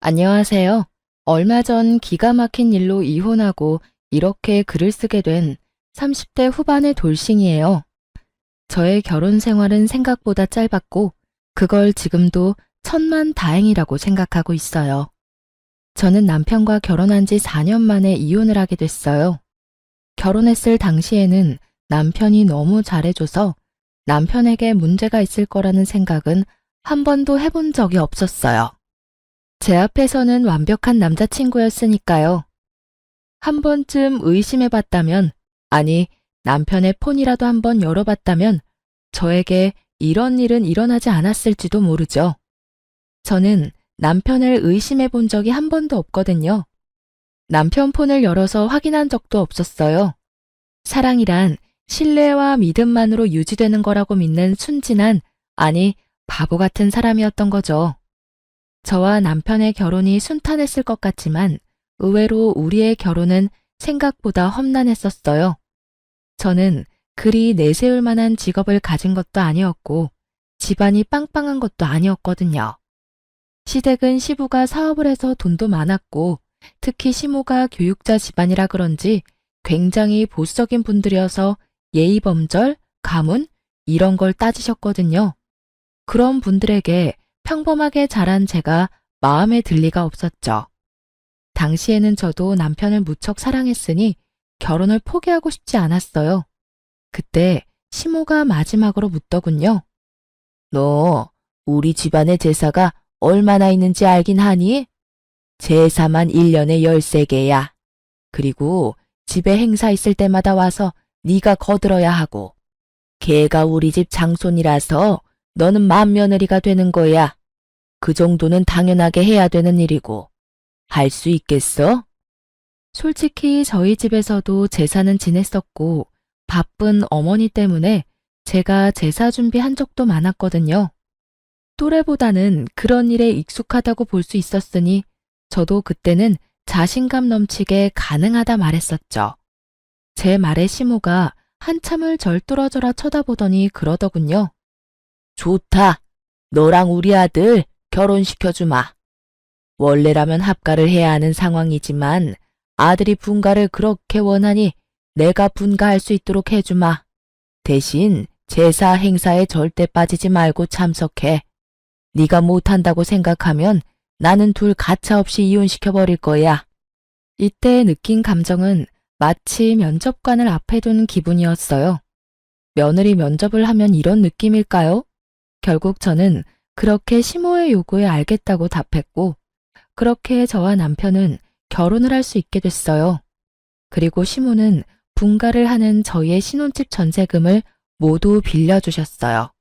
안녕하세요. 얼마 전 기가 막힌 일로 이혼하고 이렇게 글을 쓰게 된 30대 후반의 돌싱이에요. 저의 결혼 생활은 생각보다 짧았고 그걸 지금도 천만 다행이라고 생각하고 있어요. 저는 남편과 결혼한 지 4년 만에 이혼을 하게 됐어요. 결혼했을 당시에는 남편이 너무 잘해줘서 남편에게 문제가 있을 거라는 생각은 한 번도 해본 적이 없었어요. 제 앞에서는 완벽한 남자친구였으니까요. 한 번쯤 의심해봤다면, 아니, 남편의 폰이라도 한번 열어봤다면, 저에게 이런 일은 일어나지 않았을지도 모르죠. 저는 남편을 의심해본 적이 한 번도 없거든요. 남편 폰을 열어서 확인한 적도 없었어요. 사랑이란 신뢰와 믿음만으로 유지되는 거라고 믿는 순진한, 아니, 바보 같은 사람이었던 거죠. 저와 남편의 결혼이 순탄했을 것 같지만 의외로 우리의 결혼은 생각보다 험난했었어요. 저는 그리 내세울 만한 직업을 가진 것도 아니었고 집안이 빵빵한 것도 아니었거든요. 시댁은 시부가 사업을 해서 돈도 많았고 특히 시모가 교육자 집안이라 그런지 굉장히 보수적인 분들이어서 예의범절, 가문 이런 걸 따지셨거든요. 그런 분들에게 평범하게 자란 제가 마음에 들 리가 없었죠. 당시에는 저도 남편을 무척 사랑했으니 결혼을 포기하고 싶지 않았어요. 그때 시모가 마지막으로 묻더군요. 너 우리 집안의 제사가 얼마나 있는지 알긴 하니? 제사만 1년에 13개야. 그리고 집에 행사 있을 때마다 와서 네가 거들어야 하고 걔가 우리 집 장손이라서 너는 맏며느리가 되는 거야. 그 정도는 당연하게 해야 되는 일이고. 할 수 있겠어? 솔직히 저희 집에서도 제사는 지냈었고 바쁜 어머니 때문에 제가 제사 준비한 적도 많았거든요. 또래보다는 그런 일에 익숙하다고 볼 수 있었으니 저도 그때는 자신감 넘치게 가능하다 말했었죠. 제 말에 시모가 한참을 절 뚫어져라 쳐다보더니 그러더군요. 좋다. 너랑 우리 아들 결혼시켜주마. 원래라면 합가를 해야 하는 상황이지만 아들이 분가를 그렇게 원하니 내가 분가할 수 있도록 해주마. 대신 제사 행사에 절대 빠지지 말고 참석해. 네가 못한다고 생각하면 나는 둘 가차없이 이혼시켜버릴 거야. 이때 느낀 감정은 마치 면접관을 앞에 둔 기분이었어요. 며느리 면접을 하면 이런 느낌일까요? 결국 저는 그렇게 시모의 요구에 알겠다고 답했고 그렇게 저와 남편은 결혼을 할 수 있게 됐어요. 그리고 시모는 분가를 하는 저희의 신혼집 전세금을 모두 빌려주셨어요.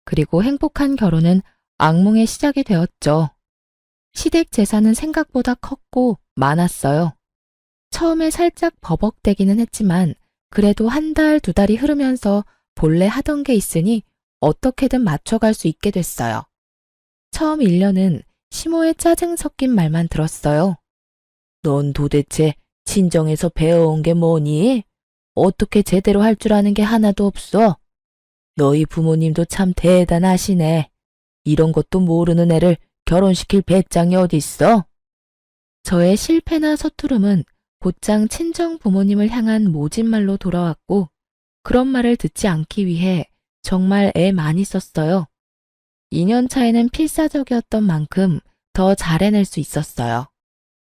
그리고 행복한 결혼은 악몽의 시작이 되었죠. 시댁 재산은 생각보다 컸고 많았어요. 처음에 살짝 버벅대기는 했지만 그래도 한 달, 두 달이 흐르면서 본래 하던 게 있으니 어떻게든 맞춰갈 수 있게 됐어요. 처음 1년은 시모의 짜증 섞인 말만 들었어요. 넌 도대체 친정에서 배워온 게 뭐니? 어떻게 제대로 할 줄 아는 게 하나도 없어? 너희 부모님도 참 대단하시네. 이런 것도 모르는 애를 결혼시킬 배짱이 어딨어? 저의 실패나 서투름은 곧장 친정 부모님을 향한 모진말로 돌아왔고 그런 말을 듣지 않기 위해 정말 애 많이 썼어요. 2년 차에는 필사적이었던 만큼 더 잘해낼 수 있었어요.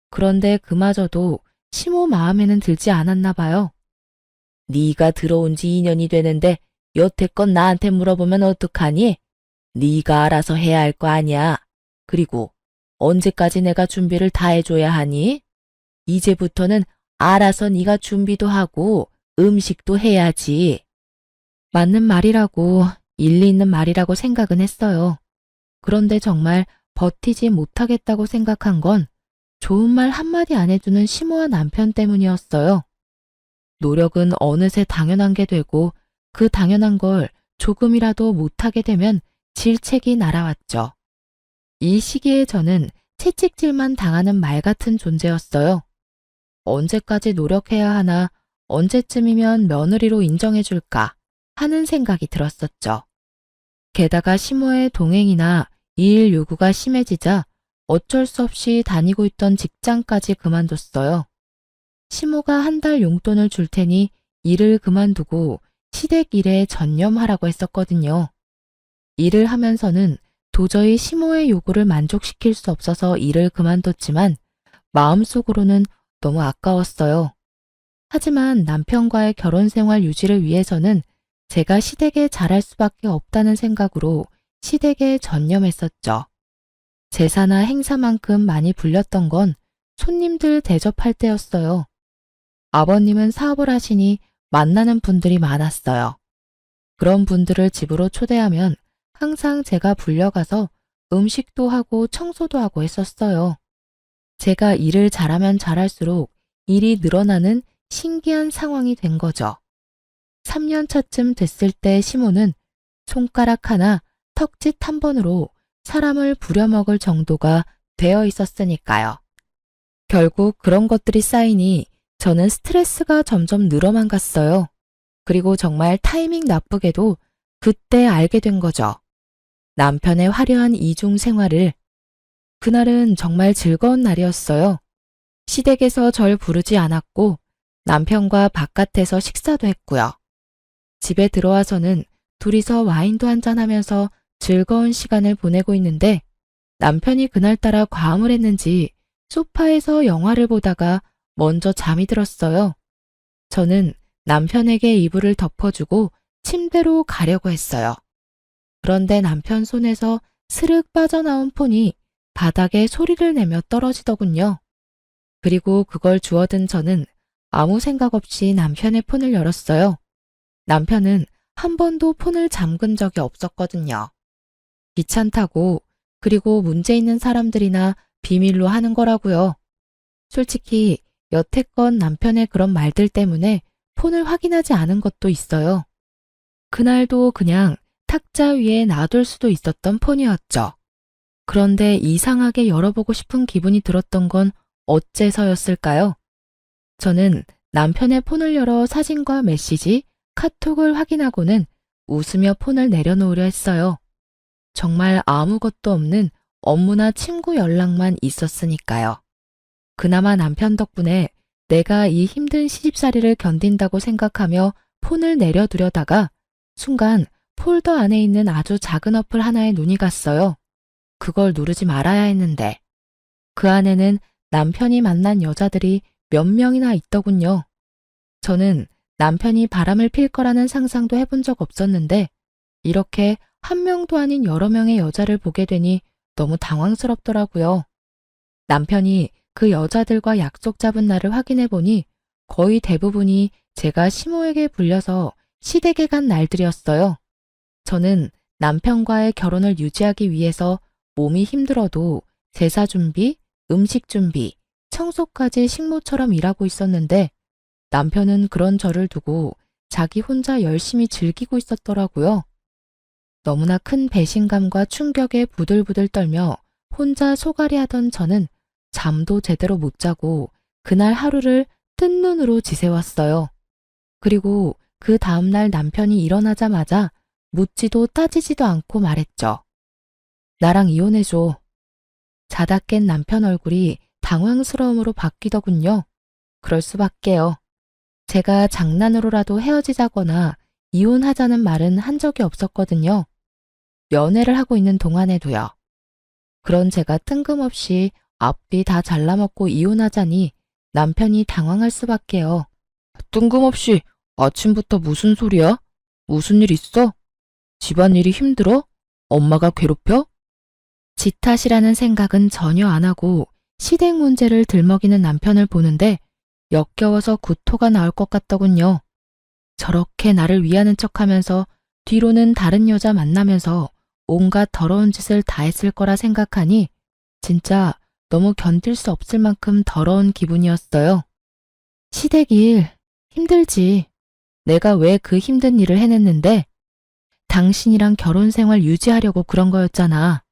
그런데 그마저도 시모 마음에는 들지 않았나 봐요. 네가 들어온 지 2년이 되는데 여태껏 나한테 물어보면 어떡하니? 네가 알아서 해야 할 거 아니야. 그리고 언제까지 내가 준비를 다 해줘야 하니? 이제부터는 알아서 네가 준비도 하고 음식도 해야지. 맞는 말이라고 일리 있는 말이라고 생각은 했어요. 그런데 정말 버티지 못하겠다고 생각한 건 좋은 말 한마디 안 해주는 시모와 남편 때문이었어요. 노력은 어느새 당연한 게 되고 그 당연한 걸 조금이라도 못하게 되면 질책이 날아왔죠. 이 시기에 저는 채찍질만 당하는 말 같은 존재였어요. 언제까지 노력해야 하나, 언제쯤이면 며느리로 인정해줄까 하는 생각이 들었었죠. 게다가 시모의 동행이나 일 요구가 심해지자 어쩔 수 없이 다니고 있던 직장까지 그만뒀어요. 시모가 한 달 용돈을 줄 테니 일을 그만두고 시댁 일에 전념하라고 했었거든요. 일을 하면서는 도저히 시모의 요구를 만족시킬 수 없어서 일을 그만뒀지만 마음속으로는 너무 아까웠어요. 하지만 남편과의 결혼 생활 유지를 위해서는 제가 시댁에 잘할 수밖에 없다는 생각으로 시댁에 전념했었죠. 제사나 행사만큼 많이 불렸던 건 손님들 대접할 때였어요. 아버님은 사업을 하시니 만나는 분들이 많았어요. 그런 분들을 집으로 초대하면 항상 제가 불려가서 음식도 하고 청소도 하고 했었어요. 제가 일을 잘하면 잘할수록 일이 늘어나는 신기한 상황이 된 거죠. 3년 차쯤 됐을 때 시모는 손가락 하나, 턱짓 한 번으로 사람을 부려먹을 정도가 되어 있었으니까요. 결국 그런 것들이 쌓이니 저는 스트레스가 점점 늘어만 갔어요. 그리고 정말 타이밍 나쁘게도 그때 알게 된 거죠. 남편의 화려한 이중 생활을. 그날은 정말 즐거운 날이었어요. 시댁에서 절 부르지 않았고 남편과 바깥에서 식사도 했고요. 집에 들어와서는 둘이서 와인도 한잔하면서 즐거운 시간을 보내고 있는데 남편이 그날따라 과음을 했는지 소파에서 영화를 보다가 먼저 잠이 들었어요. 저는 남편에게 이불을 덮어주고 침대로 가려고 했어요. 그런데 남편 손에서 스르륵 빠져나온 폰이 바닥에 소리를 내며 떨어지더군요. 그리고 그걸 주워든 저는 아무 생각 없이 남편의 폰을 열었어요. 남편은 한 번도 폰을 잠근 적이 없었거든요. 귀찮다고, 그리고 문제 있는 사람들이나 비밀로 하는 거라고요. 솔직히 여태껏 남편의 그런 말들 때문에 폰을 확인하지 않은 것도 있어요. 그날도 그냥 탁자 위에 놔둘 수도 있었던 폰이었죠. 그런데 이상하게 열어보고 싶은 기분이 들었던 건 어째서였을까요? 저는 남편의 폰을 열어 사진과 메시지, 카톡을 확인하고는 웃으며 폰을 내려놓으려 했어요. 정말 아무것도 없는 업무나 친구 연락만 있었으니까요. 그나마 남편 덕분에 내가 이 힘든 시집살이를 견딘다고 생각하며 폰을 내려두려다가 순간 폴더 안에 있는 아주 작은 어플 하나에 눈이 갔어요. 그걸 누르지 말아야 했는데 그 안에는 남편이 만난 여자들이 몇 명이나 있더군요. 저는 남편이 바람을 필 거라는 상상도 해본 적 없었는데 이렇게 한 명도 아닌 여러 명의 여자를 보게 되니 너무 당황스럽더라고요. 남편이 그 여자들과 약속 잡은 날을 확인해 보니 거의 대부분이 제가 시모에게 불려서 시댁에 간 날들이었어요. 저는 남편과의 결혼을 유지하기 위해서 몸이 힘들어도 제사 준비, 음식 준비, 청소까지 식모처럼 일하고 있었는데 남편은 그런 저를 두고 자기 혼자 열심히 즐기고 있었더라고요. 너무나 큰 배신감과 충격에 부들부들 떨며 혼자 소갈이 하던 저는 잠도 제대로 못 자고 그날 하루를 뜬 눈으로 지새웠어요. 그리고 그 다음날 남편이 일어나자마자 묻지도 따지지도 않고 말했죠. 나랑 이혼해줘. 자다 깬 남편 얼굴이 당황스러움으로 바뀌더군요. 그럴 수밖에요. 제가 장난으로라도 헤어지자거나 이혼하자는 말은 한 적이 없었거든요. 연애를 하고 있는 동안에도요. 그런 제가 뜬금없이 앞뒤 다 잘라먹고 이혼하자니 남편이 당황할 수밖에요. 뜬금없이 아침부터 무슨 소리야? 무슨 일 있어? 집안일이 힘들어? 엄마가 괴롭혀? 지 탓이라는 생각은 전혀 안 하고 시댁 문제를 들먹이는 남편을 보는데 역겨워서 구토가 나올 것 같더군요. 저렇게 나를 위하는 척하면서 뒤로는 다른 여자 만나면서 온갖 더러운 짓을 다 했을 거라 생각하니 진짜 너무 견딜 수 없을 만큼 더러운 기분이었어요. 시댁 일 힘들지. 내가 왜 그 힘든 일을 해냈는데? 당신이랑 결혼 생활 유지하려고 그런 거였잖아.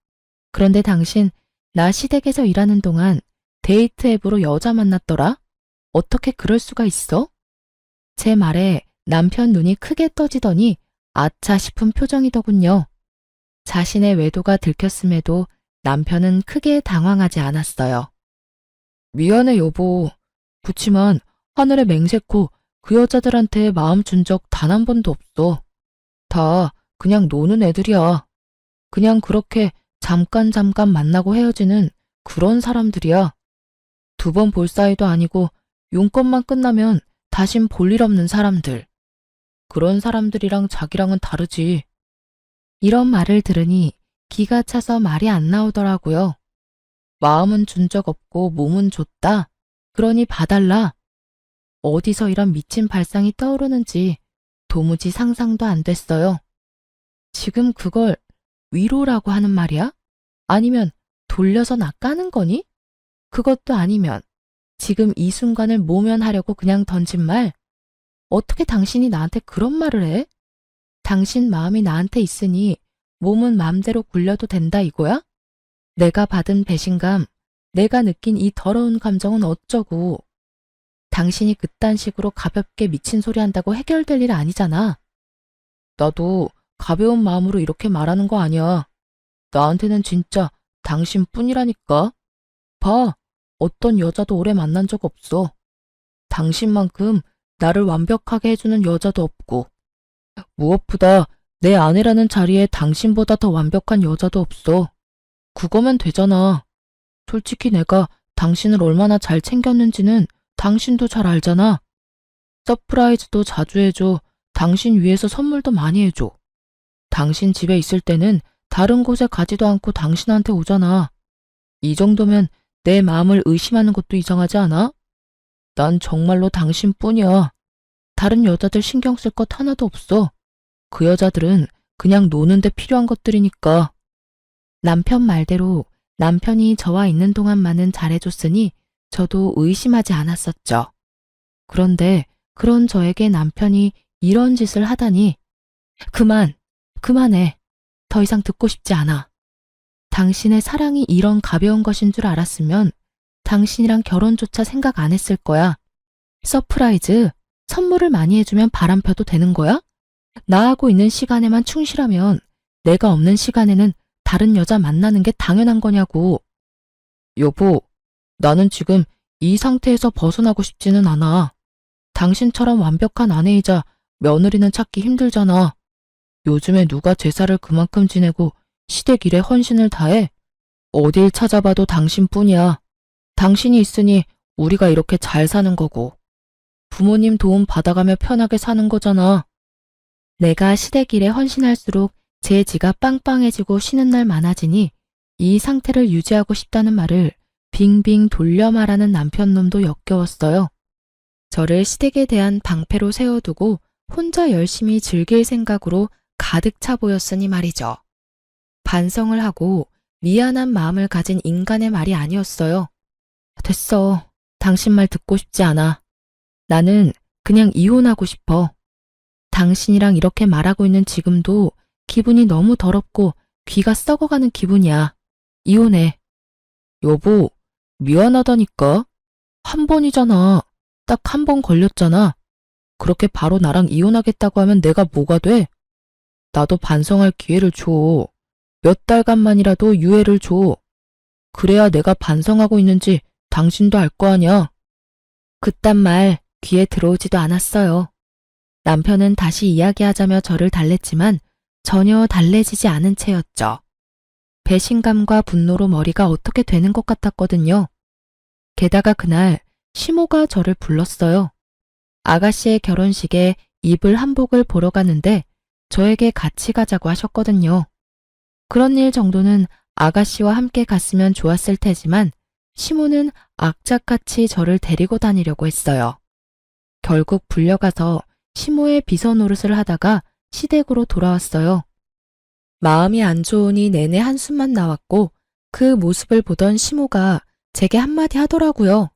그런데 당신 나 시댁에서 일하는 동안 데이트 앱으로 여자 만났더라? 어떻게 그럴 수가 있어? 제 말에 남편 눈이 크게 떠지더니 아차 싶은 표정이더군요. 자신의 외도가 들켰음에도 남편은 크게 당황하지 않았어요. 미안해, 여보. 그치만 하늘에 맹세코 그 여자들한테 마음 준 적 단 한 번도 없어. 다 그냥 노는 애들이야. 그냥 그렇게 잠깐 만나고 헤어지는 그런 사람들이야. 두 번 볼 사이도 아니고 용건만 끝나면 다신 볼 일 없는 사람들. 그런 사람들이랑 자기랑은 다르지. 이런 말을 들으니 기가 차서 말이 안 나오더라고요. 마음은 준 적 없고 몸은 줬다. 그러니 봐달라. 어디서 이런 미친 발상이 떠오르는지 도무지 상상도 안 됐어요. 지금 그걸 위로라고 하는 말이야? 아니면 돌려서 나 까는 거니? 그것도 아니면 지금 이 순간을 모면하려고 그냥 던진 말? 어떻게 당신이 나한테 그런 말을 해? 당신 마음이 나한테 있으니 몸은 마음대로 굴려도 된다 이거야? 내가 받은 배신감, 내가 느낀 이 더러운 감정은 어쩌고. 당신이 그딴 식으로 가볍게 미친 소리 한다고 해결될 일 아니잖아. 나도 가벼운 마음으로 이렇게 말하는 거 아니야. 나한테는 진짜 당신뿐이라니까. 봐, 어떤 여자도 오래 만난 적 없어. 당신만큼 나를 완벽하게 해주는 여자도 없고, 무엇보다 내 아내라는 자리에 당신보다 더 완벽한 여자도 없어. 그거면 되잖아. 솔직히 내가 당신을 얼마나 잘 챙겼는지는 당신도 잘 알잖아. 서프라이즈도 자주 해줘. 당신 위해서 선물도 많이 해줘. 당신 집에 있을 때는 다른 곳에 가지도 않고 당신한테 오잖아. 이 정도면 내 마음을 의심하는 것도 이상하지 않아? 난 정말로 당신뿐이야. 다른 여자들 신경 쓸 것 하나도 없어. 그 여자들은 그냥 노는데 필요한 것들이니까. 남편 말대로 남편이 저와 있는 동안만은 잘해줬으니 저도 의심하지 않았었죠. 그런데 그런 저에게 남편이 이런 짓을 하다니. 그만해. 더 이상 듣고 싶지 않아. 당신의 사랑이 이런 가벼운 것인 줄 알았으면 당신이랑 결혼조차 생각 안 했을 거야. 서프라이즈, 선물을 많이 해주면 바람 펴도 되는 거야? 나하고 있는 시간에만 충실하면 내가 없는 시간에는 다른 여자 만나는 게 당연한 거냐고. 여보, 나는 지금 이 상태에서 벗어나고 싶지는 않아. 당신처럼 완벽한 아내이자 며느리는 찾기 힘들잖아. 요즘에 누가 제사를 그만큼 지내고 시댁 일에 헌신을 다해? 어딜 찾아봐도 당신뿐이야. 당신이 있으니 우리가 이렇게 잘 사는 거고. 부모님 도움 받아가며 편하게 사는 거잖아. 내가 시댁 일에 헌신할수록 제 지가 빵빵해지고 쉬는 날 많아지니 이 상태를 유지하고 싶다는 말을 빙빙 돌려 말하는 남편놈도 역겨웠어요. 저를 시댁에 대한 방패로 세워두고 혼자 열심히 즐길 생각으로 가득 차 보였으니 말이죠. 반성을 하고 미안한 마음을 가진 인간의 말이 아니었어요. 됐어. 당신 말 듣고 싶지 않아. 나는 그냥 이혼하고 싶어. 당신이랑 이렇게 말하고 있는 지금도 기분이 너무 더럽고 귀가 썩어가는 기분이야. 이혼해. 여보, 미안하다니까. 한 번이잖아. 딱 한 번 걸렸잖아. 그렇게 바로 나랑 이혼하겠다고 하면 내가 뭐가 돼? 나도 반성할 기회를 줘. 몇 달간만이라도 유예를 줘. 그래야 내가 반성하고 있는지 당신도 알 거 아냐. 그딴 말 귀에 들어오지도 않았어요. 남편은 다시 이야기하자며 저를 달랬지만 전혀 달래지지 않은 채였죠. 배신감과 분노로 머리가 어떻게 되는 것 같았거든요. 게다가 그날 시모가 저를 불렀어요. 아가씨의 결혼식에 입을 한복을 보러 갔는데 저에게 같이 가자고 하셨거든요. 그런 일 정도는 아가씨와 함께 갔으면 좋았을 테지만 시모는 악착같이 저를 데리고 다니려고 했어요. 결국 불려가서 시모의 비서 노릇을 하다가 시댁으로 돌아왔어요. 마음이 안 좋으니 내내 한숨만 나왔고 그 모습을 보던 시모가 제게 한마디 하더라고요.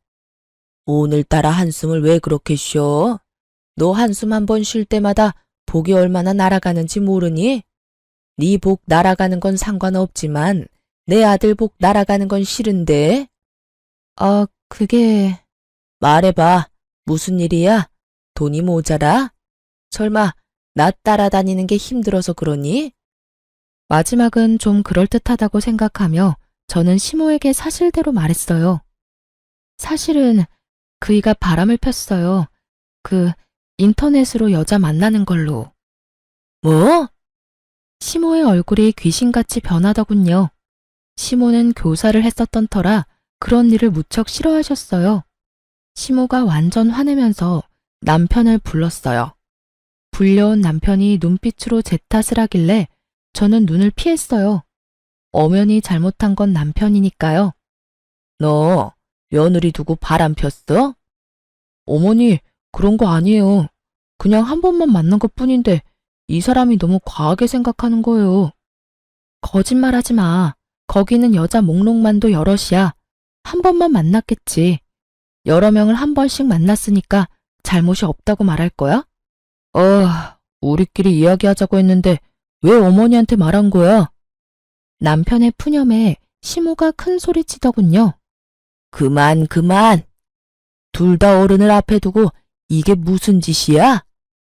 오늘따라 한숨을 왜 그렇게 쉬어? 너 한숨 한 번 쉴 때마다 복이 얼마나 날아가는지 모르니? 네 복 날아가는 건 상관없지만 내 아들 복 날아가는 건 싫은데? 그게... 말해봐. 무슨 일이야? 돈이 모자라? 설마 나 따라다니는 게 힘들어서 그러니? 마지막은 좀 그럴듯하다고 생각하며 저는 시모에게 사실대로 말했어요. 사실은 그이가 바람을 폈어요. 인터넷으로 여자 만나는 걸로. 뭐? 시모의 얼굴이 귀신같이 변하더군요. 시모는 교사를 했었던 터라 그런 일을 무척 싫어하셨어요. 시모가 완전 화내면서 남편을 불렀어요. 불려온 남편이 눈빛으로 제 탓을 하길래 저는 눈을 피했어요. 엄연히 잘못한 건 남편이니까요. 너 며느리 두고 바람 폈어? 어머니, 그런 거 아니에요. 그냥 한 번만 만난 것뿐인데 이 사람이 너무 과하게 생각하는 거예요. 거짓말하지 마. 거기는 여자 목록만도 여럿이야. 한 번만 만났겠지. 여러 명을 한 번씩 만났으니까 잘못이 없다고 말할 거야? 우리끼리 이야기하자고 했는데 왜 어머니한테 말한 거야? 남편의 푸념에 시모가 큰 소리 치더군요. 그만. 둘 다 어른을 앞에 두고 이게 무슨 짓이야?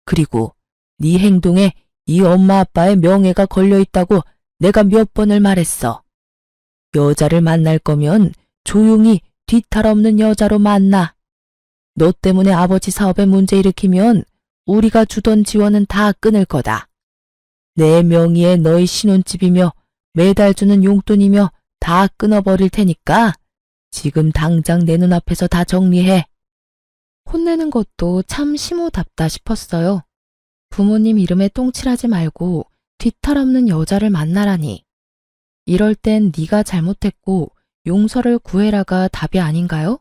그리고 네 행동에 이 엄마 아빠의 명예가 걸려 있다고 내가 몇 번을 말했어. 여자를 만날 거면 조용히 뒤탈 없는 여자로 만나. 너 때문에 아버지 사업에 문제 일으키면 우리가 주던 지원은 다 끊을 거다. 내 명의에 너희 신혼집이며 매달 주는 용돈이며 다 끊어버릴 테니까 지금 당장 내 눈앞에서 다 정리해. 혼내는 것도 참 시모답다 싶었어요. 부모님 이름에 똥칠하지 말고 뒤탈 없는 여자를 만나라니. 이럴 땐 네가 잘못했고 용서를 구해라가 답이 아닌가요?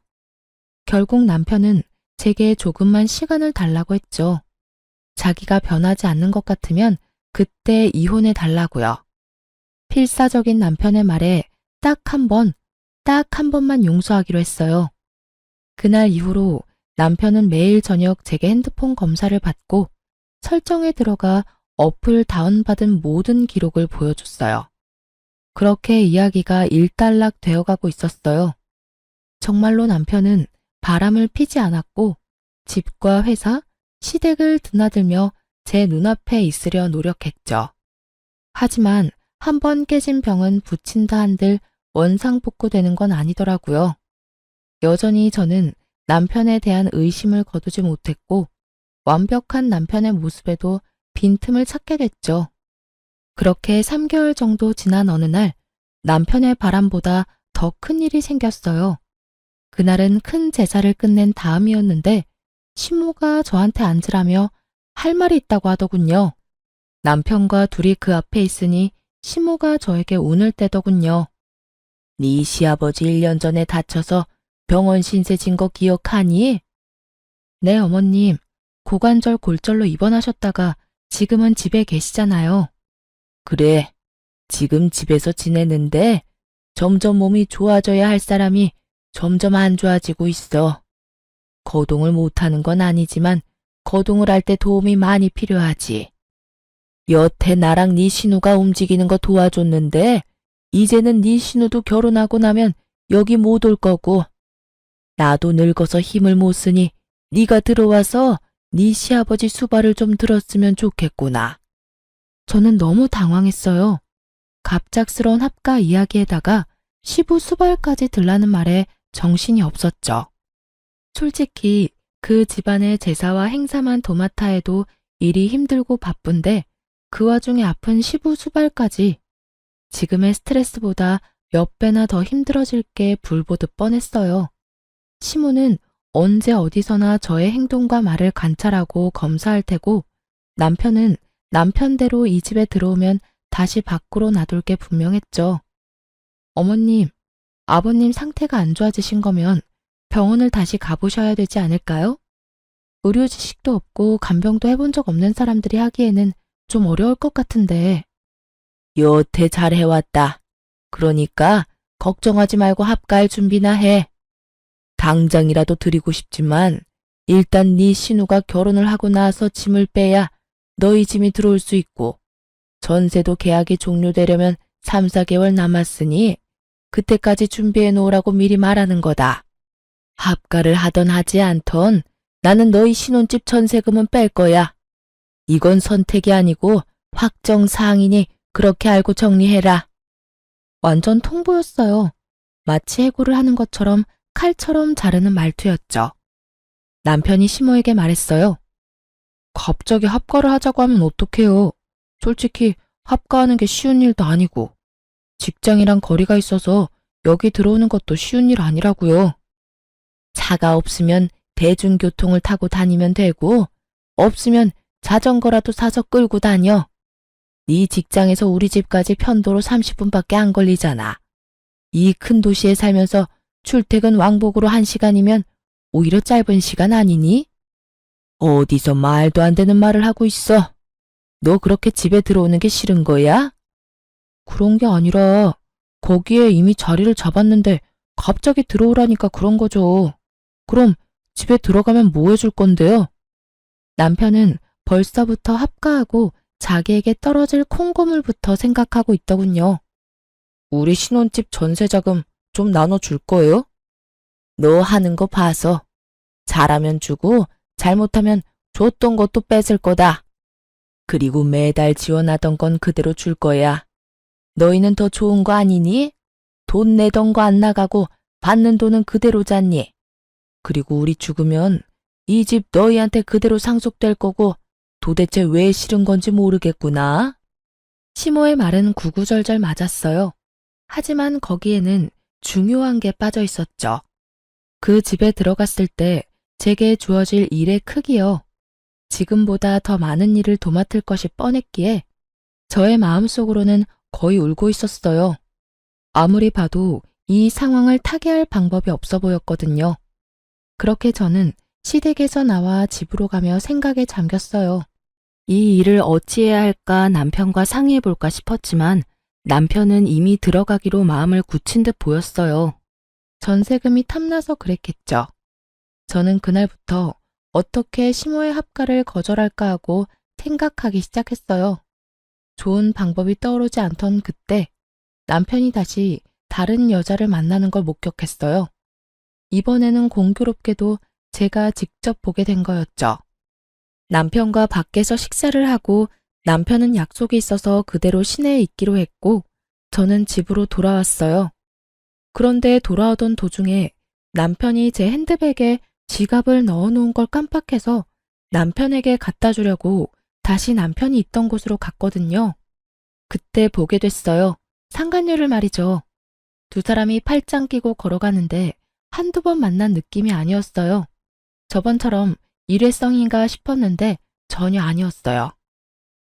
결국 남편은 제게 조금만 시간을 달라고 했죠. 자기가 변하지 않는 것 같으면 그때 이혼해 달라고요. 필사적인 남편의 말에 딱 한 번만 용서하기로 했어요. 그날 이후로 남편은 매일 저녁 제게 핸드폰 검사를 받고 설정에 들어가 어플 다운받은 모든 기록을 보여줬어요. 그렇게 이야기가 일단락 되어가고 있었어요. 정말로 남편은 바람을 피지 않았고 집과 회사, 시댁을 드나들며 제 눈앞에 있으려 노력했죠. 하지만 한 번 깨진 병은 붙인다 한들 원상복구되는 건 아니더라고요. 여전히 저는 남편에 대한 의심을 거두지 못했고 완벽한 남편의 모습에도 빈틈을 찾게 됐죠. 그렇게 3개월 정도 지난 어느 날 남편의 바람보다 더 큰 일이 생겼어요. 그날은 큰 제사를 끝낸 다음이었는데 시모가 저한테 앉으라며 할 말이 있다고 하더군요. 남편과 둘이 그 앞에 있으니 시모가 저에게 운을 떼더군요. 네 시아버지 1년 전에 다쳐서 병원 신세 진 거 기억하니? 네, 어머님. 고관절 골절로 입원하셨다가 지금은 집에 계시잖아요. 그래, 지금 집에서 지내는데 점점 몸이 좋아져야 할 사람이 점점 안 좋아지고 있어. 거동을 못하는 건 아니지만 거동을 할 때 도움이 많이 필요하지. 여태 나랑 네 신우가 움직이는 거 도와줬는데 이제는 네 신우도 결혼하고 나면 여기 못 올 거고 나도 늙어서 힘을 못 쓰니 네가 들어와서 네 시아버지 수발을 좀 들었으면 좋겠구나. 저는 너무 당황했어요. 갑작스러운 합가 이야기에다가 시부 수발까지 들라는 말에 정신이 없었죠. 솔직히 그 집안의 제사와 행사만 도맡아 해도 일이 힘들고 바쁜데 그 와중에 아픈 시부 수발까지 지금의 스트레스보다 몇 배나 더 힘들어질 게 불보듯 뻔했어요. 시모는 언제 어디서나 저의 행동과 말을 관찰하고 검사할 테고 남편은 남편대로 이 집에 들어오면 다시 밖으로 놔둘 게 분명했죠. 어머님, 아버님 상태가 안 좋아지신 거면 병원을 다시 가보셔야 되지 않을까요? 의료 지식도 없고 간병도 해본 적 없는 사람들이 하기에는 좀 어려울 것 같은데. 여태 잘 해왔다. 그러니까 걱정하지 말고 합가할 준비나 해. 당장이라도 드리고 싶지만 일단 네 신우가 결혼을 하고 나서 짐을 빼야 너희 짐이 들어올 수 있고 전세도 계약이 종료되려면 3, 4개월 남았으니 그때까지 준비해 놓으라고 미리 말하는 거다. 합가를 하던 하지 않던 나는 너희 신혼집 전세금은 뺄 거야. 이건 선택이 아니고 확정 사항이니 그렇게 알고 정리해라. 완전 통보였어요. 마치 해고를 하는 것처럼 칼처럼 자르는 말투였죠. 남편이 시모에게 말했어요. 갑자기 합가를 하자고 하면 어떡해요. 솔직히 합가하는 게 쉬운 일도 아니고 직장이랑 거리가 있어서 여기 들어오는 것도 쉬운 일 아니라고요. 차가 없으면 대중교통을 타고 다니면 되고 없으면 자전거라도 사서 끌고 다녀. 네 직장에서 우리 집까지 편도로 30분밖에 안 걸리잖아. 이 큰 도시에 살면서 출퇴근 왕복으로 1시간이면 오히려 짧은 시간 아니니? 어디서 말도 안 되는 말을 하고 있어. 너 그렇게 집에 들어오는 게 싫은 거야? 그런 게 아니라 거기에 이미 자리를 잡았는데 갑자기 들어오라니까 그런 거죠. 그럼 집에 들어가면 뭐 해줄 건데요? 남편은 벌써부터 합가하고 자기에게 떨어질 콩고물부터 생각하고 있더군요. 우리 신혼집 전세자금 좀 나눠줄 거예요? 너 하는 거 봐서 잘하면 주고 잘못하면 줬던 것도 뺏을 거다. 그리고 매달 지원하던 건 그대로 줄 거야. 너희는 더 좋은 거 아니니? 돈 내던 거 안 나가고 받는 돈은 그대로 잤니? 그리고 우리 죽으면 이 집 너희한테 그대로 상속될 거고 도대체 왜 싫은 건지 모르겠구나. 시모의 말은 구구절절 맞았어요. 하지만 거기에는 중요한 게 빠져 있었죠. 그 집에 들어갔을 때 제게 주어질 일의 크기요. 지금보다 더 많은 일을 도맡을 것이 뻔했기에 저의 마음속으로는 거의 울고 있었어요. 아무리 봐도 이 상황을 타개할 방법이 없어 보였거든요. 그렇게 저는 시댁에서 나와 집으로 가며 생각에 잠겼어요. 이 일을 어찌해야 할까 남편과 상의해 볼까 싶었지만 남편은 이미 들어가기로 마음을 굳힌 듯 보였어요. 전세금이 탐나서 그랬겠죠. 저는 그날부터 어떻게 시모의 합가를 거절할까 하고 생각하기 시작했어요. 좋은 방법이 떠오르지 않던 그때 남편이 다시 다른 여자를 만나는 걸 목격했어요. 이번에는 공교롭게도 제가 직접 보게 된 거였죠. 남편과 밖에서 식사를 하고 남편은 약속이 있어서 그대로 시내에 있기로 했고 저는 집으로 돌아왔어요. 그런데 돌아오던 도중에 남편이 제 핸드백에 지갑을 넣어놓은 걸 깜빡해서 남편에게 갖다 주려고 다시 남편이 있던 곳으로 갔거든요. 그때 보게 됐어요. 상간녀를 말이죠. 두 사람이 팔짱 끼고 걸어가는데 한두 번 만난 느낌이 아니었어요. 저번처럼 일회성인가 싶었는데 전혀 아니었어요.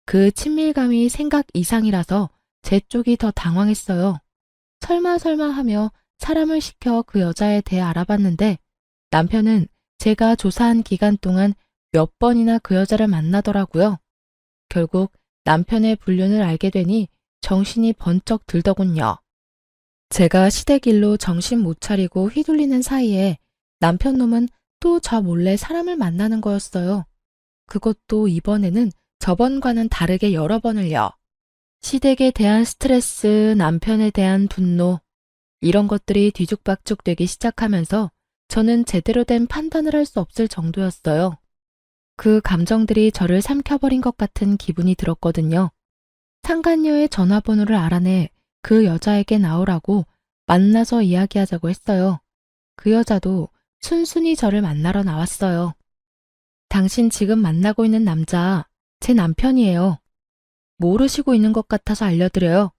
그 친밀감이 생각 이상이라서 제 쪽이 더 당황했어요. 설마 하며 사람을 시켜 그 여자에 대해 알아봤는데 남편은 제가 조사한 기간 동안 몇 번이나 그 여자를 만나더라고요. 결국 남편의 불륜을 알게 되니 정신이 번쩍 들더군요. 제가 시댁 일로 정신 못 차리고 휘둘리는 사이에 남편 놈은 또 저 몰래 사람을 만나는 거였어요. 그것도 이번에는 저번과는 다르게 여러 번을요. 시댁에 대한 스트레스, 남편에 대한 분노, 이런 것들이 뒤죽박죽 되기 시작하면서 저는 제대로 된 판단을 할 수 없을 정도였어요. 그 감정들이 저를 삼켜버린 것 같은 기분이 들었거든요. 상간녀의 전화번호를 알아내 그 여자에게 나오라고 만나서 이야기하자고 했어요. 그 여자도 순순히 저를 만나러 나왔어요. 당신 지금 만나고 있는 남자, 제 남편이에요. 모르시고 있는 것 같아서 알려드려요.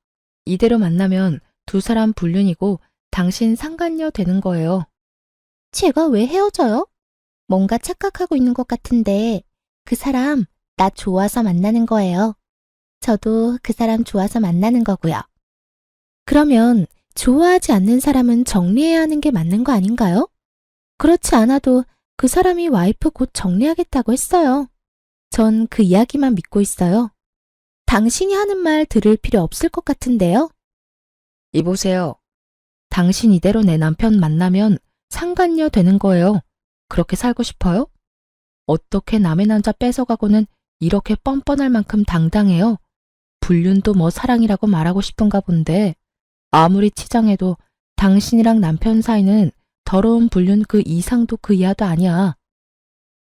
이대로 만나면 두 사람 불륜이고 당신 상간녀 되는 거예요. 제가 왜 헤어져요? 뭔가 착각하고 있는 것 같은데 그 사람 나 좋아서 만나는 거예요. 저도 그 사람 좋아서 만나는 거고요. 그러면 좋아하지 않는 사람은 정리해야 하는 게 맞는 거 아닌가요? 그렇지 않아도 그 사람이 와이프 곧 정리하겠다고 했어요. 전 그 이야기만 믿고 있어요. 당신이 하는 말 들을 필요 없을 것 같은데요? 이보세요. 당신 이대로 내 남편 만나면 상간녀 되는 거예요. 그렇게 살고 싶어요? 어떻게 남의 남자 뺏어가고는 이렇게 뻔뻔할 만큼 당당해요. 불륜도 뭐 사랑이라고 말하고 싶은가 본데 아무리 치장해도 당신이랑 남편 사이는 더러운 불륜 그 이상도 그 이하도 아니야.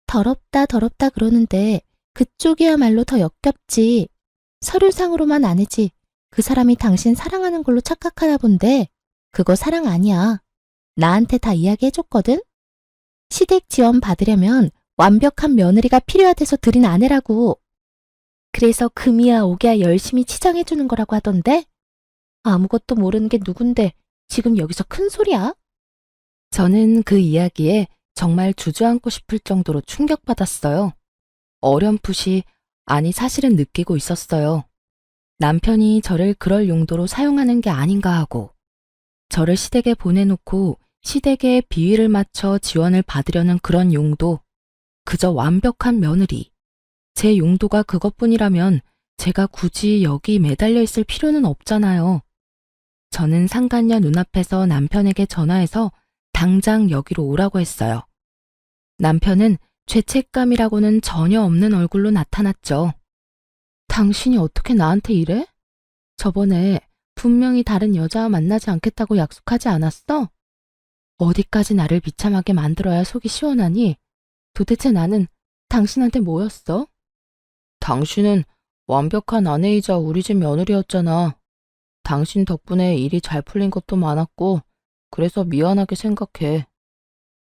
더럽다 그러는데 그쪽이야말로 더 역겹지. 서류상으로만 아니지. 그 사람이 당신 사랑하는 걸로 착각하나 본데 그거 사랑 아니야. 나한테 다 이야기해줬거든? 시댁 지원 받으려면 완벽한 며느리가 필요하대서 들인 아내라고. 그래서 금이야 오기야 열심히 치장해주는 거라고 하던데? 아무것도 모르는 게 누군데 지금 여기서 큰 소리야? 저는 그 이야기에 정말 주저앉고 싶을 정도로 충격받았어요. 어렴풋이, 아니 사실은 느끼고 있었어요. 남편이 저를 그럴 용도로 사용하는 게 아닌가 하고, 저를 시댁에 보내놓고 시댁에 비위를 맞춰 지원을 받으려는 그런 용도, 그저 완벽한 며느리. 제 용도가 그것뿐이라면 제가 굳이 여기 매달려 있을 필요는 없잖아요. 저는 상간녀 눈앞에서 남편에게 전화해서 당장 여기로 오라고 했어요. 남편은 죄책감이라고는 전혀 없는 얼굴로 나타났죠. 당신이 어떻게 나한테 이래? 저번에 분명히 다른 여자와 만나지 않겠다고 약속하지 않았어? 어디까지 나를 비참하게 만들어야 속이 시원하니? 도대체 나는 당신한테 뭐였어? 당신은 완벽한 아내이자 우리 집 며느리였잖아. 당신 덕분에 일이 잘 풀린 것도 많았고, 그래서 미안하게 생각해.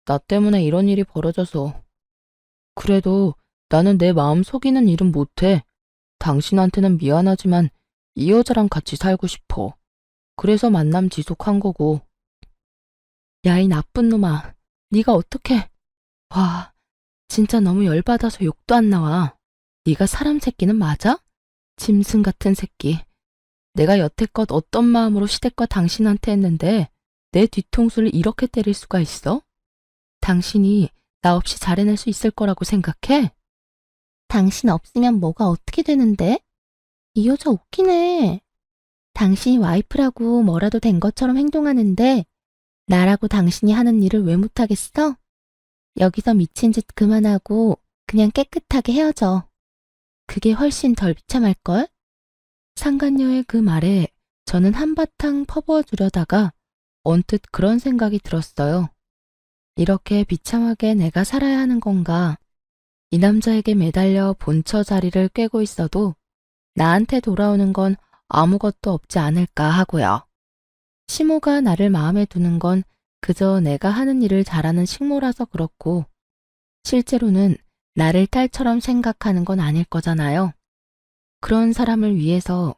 나 때문에 이런 일이 벌어져서. 그래도 나는 내 마음 속이는 일은 못해. 당신한테는 미안하지만 이 여자랑 같이 살고 싶어. 그래서 만남 지속한 거고. 야, 이 나쁜 놈아. 네가 어떻게... 와, 진짜 너무 열받아서 욕도 안 나와. 네가 사람 새끼는 맞아? 짐승 같은 새끼. 내가 여태껏 어떤 마음으로 시댁과 당신한테 했는데 내 뒤통수를 이렇게 때릴 수가 있어? 당신이 나 없이 잘 해낼 수 있을 거라고 생각해? 당신 없으면 뭐가 어떻게 되는데? 이 여자 웃기네. 당신이 와이프라고 뭐라도 된 것처럼 행동하는데 나라고 당신이 하는 일을 왜 못하겠어? 여기서 미친 짓 그만하고 그냥 깨끗하게 헤어져. 그게 훨씬 덜 비참할걸? 상간녀의 그 말에 저는 한바탕 퍼부어 주려다가 언뜻 그런 생각이 들었어요. 이렇게 비참하게 내가 살아야 하는 건가? 이 남자에게 매달려 본처 자리를 꿰고 있어도 나한테 돌아오는 건 아무것도 없지 않을까 하고요. 시모가 나를 마음에 두는 건 그저 내가 하는 일을 잘하는 식모라서 그렇고, 실제로는 나를 딸처럼 생각하는 건 아닐 거잖아요. 그런 사람을 위해서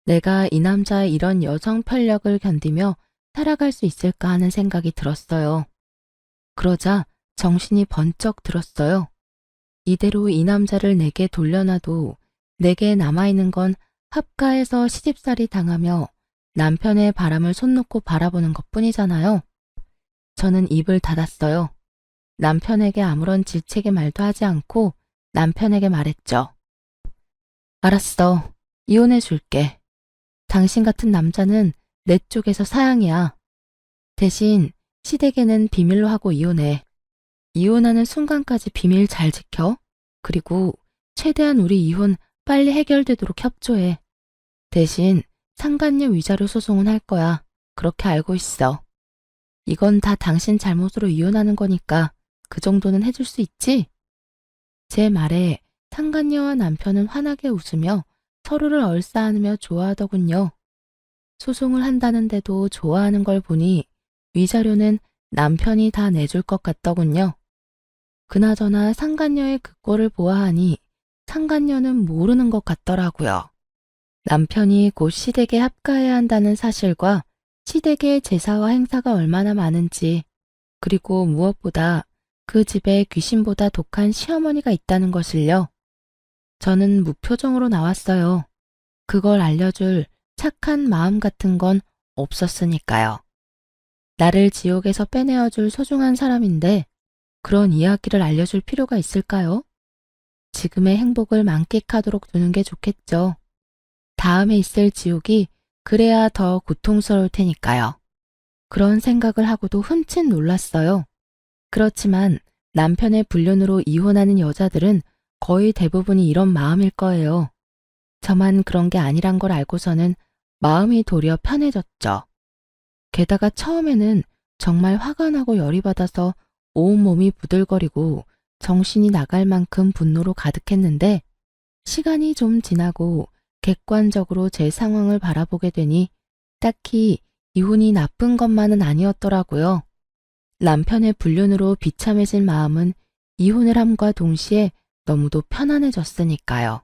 내가 이 남자의 이런 여성 편력을 견디며 살아갈 수 있을까 하는 생각이 들었어요. 그러자 정신이 번쩍 들었어요. 이대로 이 남자를 내게 돌려놔도 내게 남아있는 건 합가해서 시집살이 당하며 남편의 바람을 손 놓고 바라보는 것뿐이잖아요. 저는 입을 닫았어요. 남편에게 아무런 질책의 말도 하지 않고 남편에게 말했죠. 알았어. 이혼해 줄게. 당신 같은 남자는 내 쪽에서 사양이야. 대신 시댁에는 비밀로 하고 이혼해. 이혼하는 순간까지 비밀 잘 지켜. 그리고 최대한 우리 이혼 빨리 해결되도록 협조해. 대신 상간녀 위자료 소송은 할 거야. 그렇게 알고 있어. 이건 다 당신 잘못으로 이혼하는 거니까 그 정도는 해줄 수 있지? 제 말에 상간녀와 남편은 환하게 웃으며 서로를 얼싸안으며 좋아하더군요. 소송을 한다는데도 좋아하는 걸 보니 위자료는 남편이 다 내줄 것 같더군요. 그나저나 상간녀의 그 꼴을 보아하니 상간녀는 모르는 것 같더라고요. 남편이 곧 시댁에 합가해야 한다는 사실과 시댁의 제사와 행사가 얼마나 많은지, 그리고 무엇보다 그 집에 귀신보다 독한 시어머니가 있다는 것을요. 저는 무표정으로 나왔어요. 그걸 알려줄 착한 마음 같은 건 없었으니까요. 나를 지옥에서 빼내어줄 소중한 사람인데 그런 이야기를 알려줄 필요가 있을까요? 지금의 행복을 만끽하도록 두는 게 좋겠죠. 다음에 있을 지옥이 그래야 더 고통스러울 테니까요. 그런 생각을 하고도 흠칫 놀랐어요. 그렇지만 남편의 불륜으로 이혼하는 여자들은 거의 대부분이 이런 마음일 거예요. 저만 그런 게 아니란 걸 알고서는 마음이 도리어 편해졌죠. 게다가 처음에는 정말 화가 나고 열이 받아서 온몸이 부들거리고 정신이 나갈 만큼 분노로 가득했는데 시간이 좀 지나고 객관적으로 제 상황을 바라보게 되니 딱히 이혼이 나쁜 것만은 아니었더라고요. 남편의 불륜으로 비참해진 마음은 이혼을 함과 동시에 너무도 편안해졌으니까요.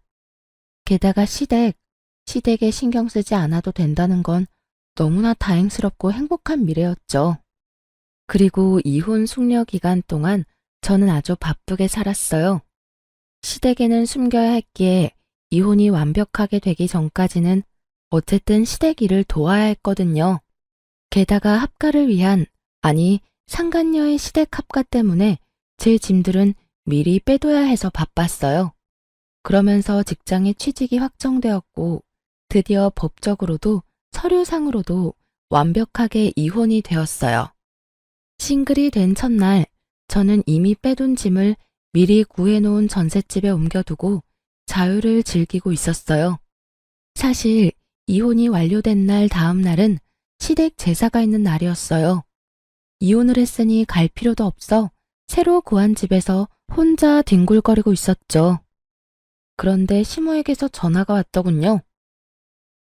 게다가 시댁에 신경 쓰지 않아도 된다는 건 너무나 다행스럽고 행복한 미래였죠. 그리고 이혼 숙려 기간 동안 저는 아주 바쁘게 살았어요. 시댁에는 숨겨야 했기에 이혼이 완벽하게 되기 전까지는 어쨌든 시댁 일을 도와야 했거든요. 게다가 합가를 위한, 아니 상간녀의 시댁 합가 때문에 제 짐들은 미리 빼둬야 해서 바빴어요. 그러면서 직장에 취직이 확정되었고 드디어 법적으로도 서류상으로도 완벽하게 이혼이 되었어요. 싱글이 된 첫날 저는 이미 빼둔 짐을 미리 구해놓은 전셋집에 옮겨두고 자유를 즐기고 있었어요. 사실 이혼이 완료된 날 다음 날은 시댁 제사가 있는 날이었어요. 이혼을 했으니 갈 필요도 없어 새로 구한 집에서 혼자 뒹굴거리고 있었죠. 그런데 시모에게서 전화가 왔더군요.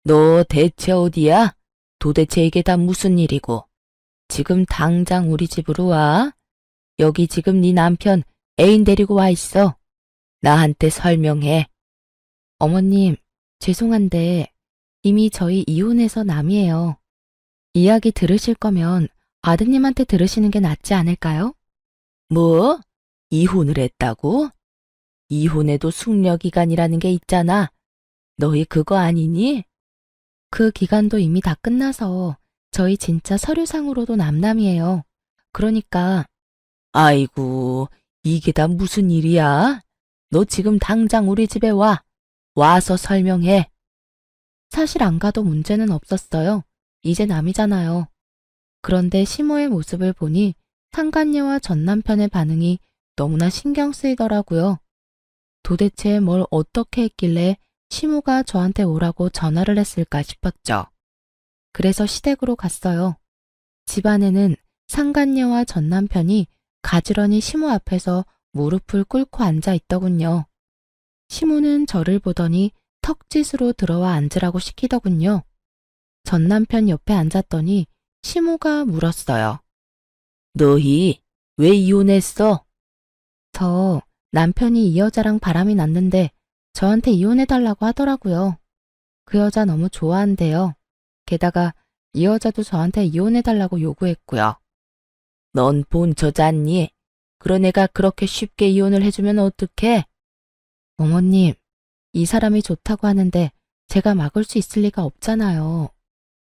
너 대체 어디야? 도대체 이게 다 무슨 일이고? 지금 당장 우리 집으로 와. 여기 지금 네 남편 애인 데리고 와 있어. 나한테 설명해. 어머님, 죄송한데 이미 저희 이혼해서 남이에요. 이야기 들으실 거면 아드님한테 들으시는 게 낫지 않을까요? 뭐? 이혼을 했다고? 이혼에도 숙려기간이라는 게 있잖아. 너희 그거 아니니? 그 기간도 이미 다 끝나서 저희 진짜 서류상으로도 남남이에요. 그러니까. 아이고, 이게 다 무슨 일이야? 너 지금 당장 우리 집에 와. 와서 설명해. 사실 안 가도 문제는 없었어요. 이제 남이잖아요. 그런데 시모의 모습을 보니 상간녀와 전 남편의 반응이 너무나 신경 쓰이더라고요. 도대체 뭘 어떻게 했길래 시모가 저한테 오라고 전화를 했을까 싶었죠. 그래서 시댁으로 갔어요. 집안에는 상간녀와 전 남편이 가지런히 시모 앞에서 무릎을 꿇고 앉아 있더군요. 시모는 저를 보더니 턱짓으로 들어와 앉으라고 시키더군요. 전 남편 옆에 앉았더니 시모가 물었어요. 너희 왜 이혼했어? 저 남편이 이 여자랑 바람이 났는데 저한테 이혼해달라고 하더라고요. 그 여자 너무 좋아한대요. 게다가 이 여자도 저한테 이혼해달라고 요구했고요. 넌 본처잖니? 그런 애가 그렇게 쉽게 이혼을 해주면 어떡해? 어머님, 이 사람이 좋다고 하는데 제가 막을 수 있을 리가 없잖아요.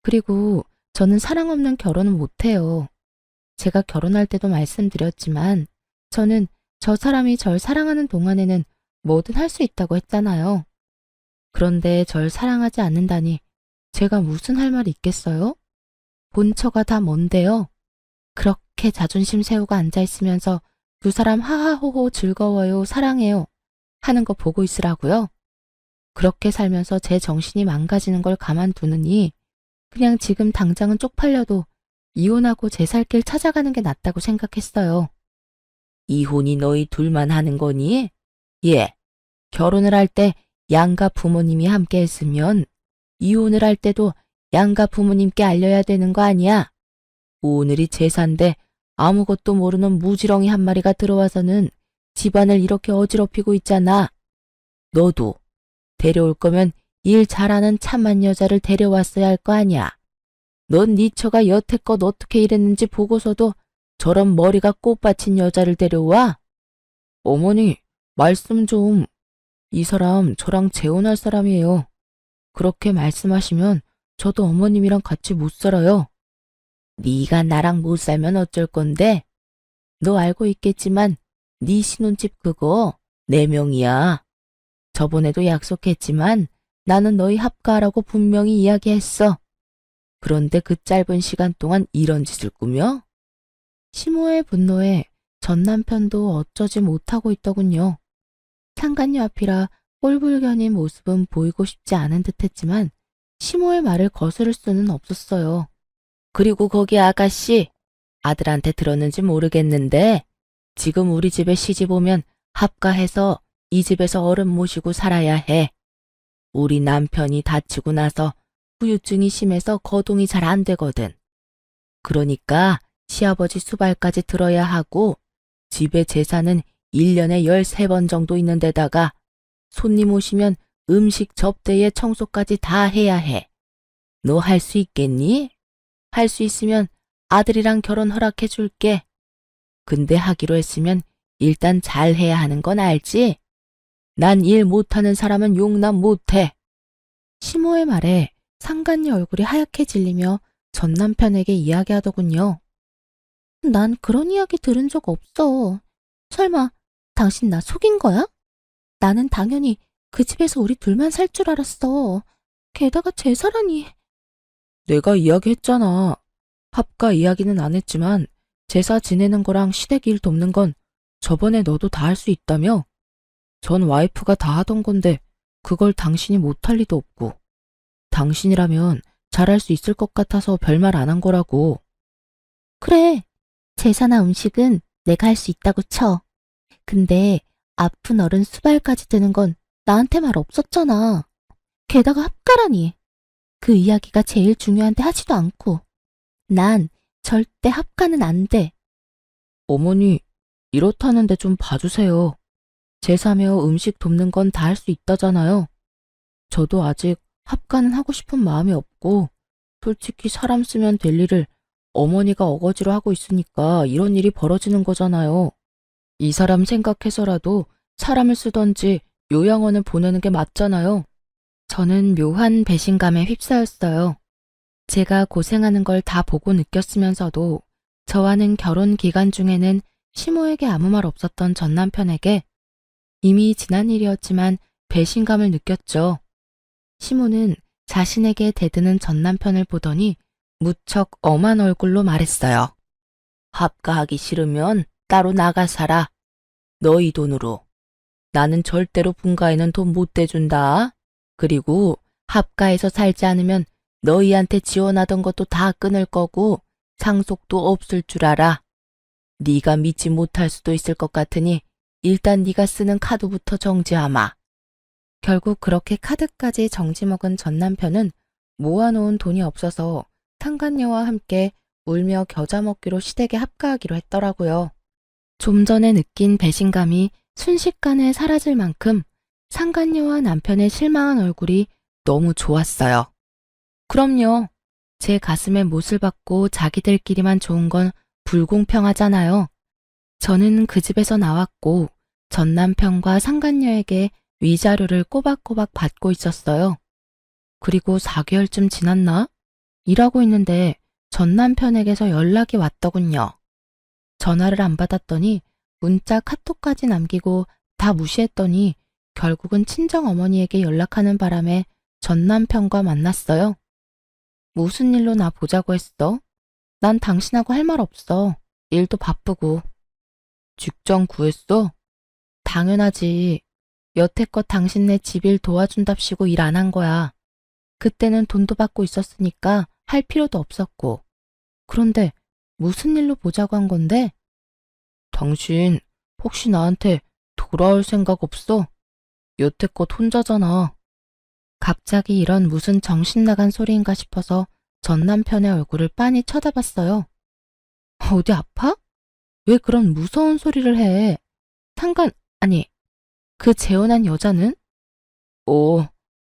그리고 저는 사랑 없는 결혼은 못해요. 제가 결혼할 때도 말씀드렸지만 저는 저 사람이 절 사랑하는 동안에는 뭐든 할 수 있다고 했잖아요. 그런데 절 사랑하지 않는다니 제가 무슨 할 말이 있겠어요? 본처가 다 뭔데요? 그렇게 자존심 세우고 앉아있으면서 두 사람 하하호호 즐거워요, 사랑해요 하는 거 보고 있으라고요? 그렇게 살면서 제 정신이 망가지는 걸 가만두느니 그냥 지금 당장은 쪽팔려도 이혼하고 제 살 길 찾아가는 게 낫다고 생각했어요. 이혼이 너희 둘만 하는 거니? 예, 결혼을 할 때 양가 부모님이 함께 했으면 이혼을 할 때도 양가 부모님께 알려야 되는 거 아니야? 오늘이 제사인데 아무것도 모르는 무지렁이 한 마리가 들어와서는 집안을 이렇게 어지럽히고 있잖아. 너도 데려올 거면 일 잘하는 참한 여자를 데려왔어야 할 거 아니야. 넌 네 처가 여태껏 어떻게 일했는지 보고서도 저런 머리가 꽃받친 여자를 데려와? 어머니, 말씀 좀. 이 사람 저랑 재혼할 사람이에요. 그렇게 말씀하시면 저도 어머님이랑 같이 못 살아요. 네가 나랑 못 살면 어쩔 건데? 너 알고 있겠지만 네 신혼집 그거 내 명이야. 저번에도 약속했지만 나는 너희 합가하라고 분명히 이야기했어. 그런데 그 짧은 시간 동안 이런 짓을 꾸며? 시모의 분노에 전 남편도 어쩌지 못하고 있더군요. 상간녀 앞이라 꼴불견인 모습은 보이고 싶지 않은 듯했지만 시모의 말을 거스를 수는 없었어요. 그리고 거기 아가씨, 아들한테 들었는지 모르겠는데 지금 우리 집에 시집 오면 합가해서 이 집에서 어른 모시고 살아야 해. 우리 남편이 다치고 나서 후유증이 심해서 거동이 잘 안 되거든. 그러니까 시아버지 수발까지 들어야 하고 집에 제사는 1년에 13번 정도 있는 데다가 손님 오시면 음식 접대에 청소까지 다 해야 해. 너 할 수 있겠니? 할 수 있으면 아들이랑 결혼 허락해 줄게. 근데 하기로 했으면 일단 잘 해야 하는 건 알지? 난 일 못하는 사람은 용납 못해. 시모의 말에 상간녀 얼굴이 하얗게 질리며 전 남편에게 이야기하더군요. 난 그런 이야기 들은 적 없어. 설마 당신 나 속인 거야? 나는 당연히 그 집에서 우리 둘만 살 줄 알았어. 게다가 제사라니. 내가 이야기했잖아. 합가 이야기는 안 했지만 제사 지내는 거랑 시댁 일 돕는 건 저번에 너도 다 할 수 있다며? 전 와이프가 다 하던 건데 그걸 당신이 못할 리도 없고. 당신이라면 잘할 수 있을 것 같아서 별말 안 한 거라고. 그래, 제사나 음식은 내가 할 수 있다고 쳐. 근데 아픈 어른 수발까지 드는 건 나한테 말 없었잖아. 게다가 합가라니. 그 이야기가 제일 중요한데 하지도 않고. 난 절대 합가는 안 돼. 어머니, 이렇다는데 좀 봐주세요. 제사며 음식 돕는 건 다 할 수 있다잖아요. 저도 아직 합가는 하고 싶은 마음이 없고, 솔직히 사람 쓰면 될 일을 어머니가 어거지로 하고 있으니까 이런 일이 벌어지는 거잖아요. 이 사람 생각해서라도 사람을 쓰던지 요양원을 보내는 게 맞잖아요. 저는 묘한 배신감에 휩싸였어요. 제가 고생하는 걸 다 보고 느꼈으면서도 저와는 결혼 기간 중에는 시모에게 아무 말 없었던 전 남편에게 이미 지난 일이었지만 배신감을 느꼈죠. 시모는 자신에게 대드는 전 남편을 보더니 무척 엄한 얼굴로 말했어요. 합가하기 싫으면 따로 나가 살아. 너희 돈으로. 나는 절대로 분가에는 돈 못 대준다. 그리고 합가해서 살지 않으면 너희한테 지원하던 것도 다 끊을 거고 상속도 없을 줄 알아. 네가 믿지 못할 수도 있을 것 같으니 일단 네가 쓰는 카드부터 정지하마. 결국 그렇게 카드까지 정지 먹은 전 남편은 모아놓은 돈이 없어서 상간녀와 함께 울며 겨자 먹기로 시댁에 합가하기로 했더라고요. 좀 전에 느낀 배신감이 순식간에 사라질 만큼 상간녀와 남편의 실망한 얼굴이 너무 좋았어요. 그럼요. 제 가슴에 못을 박고 자기들끼리만 좋은 건 불공평하잖아요. 저는 그 집에서 나왔고 전 남편과 상간녀에게 위자료를 꼬박꼬박 받고 있었어요. 그리고 4개월쯤 지났나? 일하고 있는데 전 남편에게서 연락이 왔더군요. 전화를 안 받았더니 문자 카톡까지 남기고 다 무시했더니 결국은 친정어머니에게 연락하는 바람에 전 남편과 만났어요. 무슨 일로 나 보자고 했어? 난 당신하고 할 말 없어. 일도 바쁘고. 직장 구했어? 당연하지. 여태껏 당신네 집일 도와준답시고 일 안 한 거야. 그때는 돈도 받고 있었으니까 할 필요도 없었고. 그런데 무슨 일로 보자고 한 건데? 당신 혹시 나한테 돌아올 생각 없어? 여태껏 혼자잖아. 갑자기 이런 무슨 정신 나간 소리인가 싶어서 전 남편의 얼굴을 빤히 쳐다봤어요. 어디 아파? 왜 그런 무서운 소리를 해? 아니, 그 재혼한 여자는?